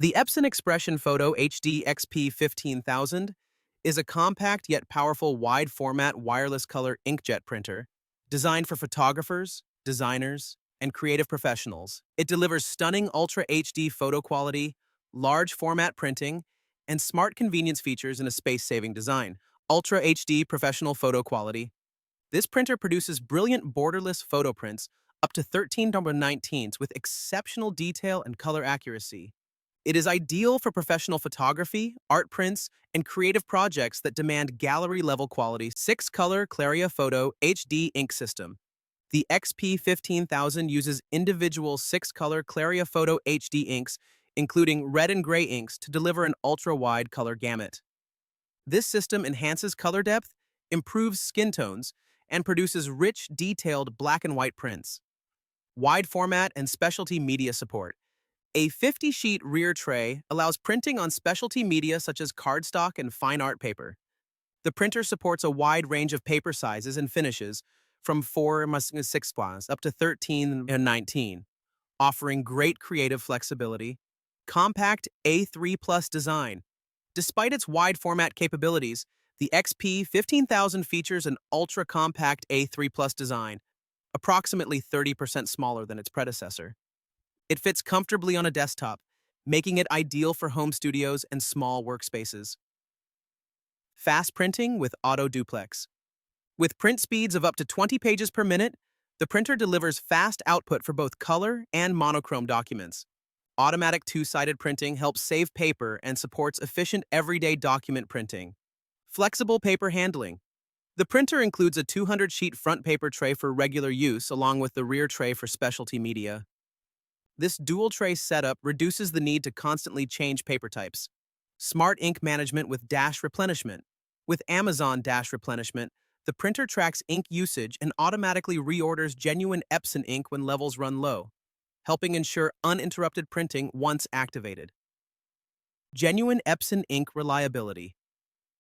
The Epson Expression Photo HD XP-15000 is a compact yet powerful wide-format wireless color inkjet printer designed for photographers, designers, and creative professionals. It delivers stunning Ultra HD photo quality, large format printing, and smart convenience features in a space-saving design. Ultra HD professional photo quality. This printer produces brilliant borderless photo prints up to 13x19s with exceptional detail and color accuracy. It is ideal for professional photography, art prints, and creative projects that demand gallery-level quality. 6-color Claria Photo HD ink system. The XP-15000 uses individual 6-color Claria Photo HD inks, including red and gray inks, to deliver an ultra-wide color gamut. This system enhances color depth, improves skin tones, and produces rich, detailed black and white prints. Wide format and specialty media support. A 50-sheet rear tray allows printing on specialty media such as cardstock and fine art paper. The printer supports a wide range of paper sizes and finishes, from 4x6 up to 13 and 19, offering great creative flexibility. Compact A3 Plus design. Despite its wide format capabilities, the XP-15000 features an ultra-compact A3 Plus design, approximately 30% smaller than its predecessor. It fits comfortably on a desktop, making it ideal for home studios and small workspaces. Fast printing with auto duplex. With print speeds of up to 20 pages per minute, the printer delivers fast output for both color and monochrome documents. Automatic two-sided printing helps save paper and supports efficient everyday document printing. Flexible paper handling. The printer includes a 200-sheet front paper tray for regular use along with the rear tray for specialty media. This dual tray setup reduces the need to constantly change paper types. Smart ink management with dash replenishment. With Amazon Dash Replenishment, the printer tracks ink usage and automatically reorders genuine Epson ink when levels run low, helping ensure uninterrupted printing once activated. Genuine Epson ink reliability.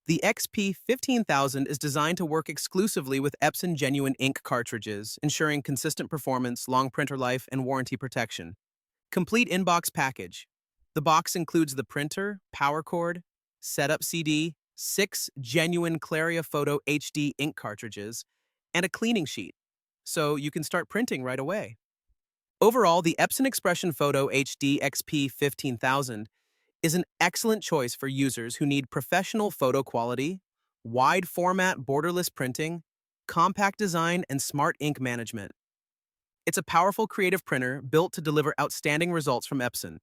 The XP-15000 is designed to work exclusively with Epson genuine ink cartridges, ensuring consistent performance, long printer life, and warranty protection. Complete inbox package. The box includes the printer, power cord, setup CD, 6 genuine Claria Photo HD ink cartridges, and a cleaning sheet, so you can start printing right away. Overall, the Epson Expression Photo HD XP-15000 is an excellent choice for users who need professional photo quality, wide format borderless printing, compact design, and smart ink management. It's a powerful creative printer built to deliver outstanding results from Epson.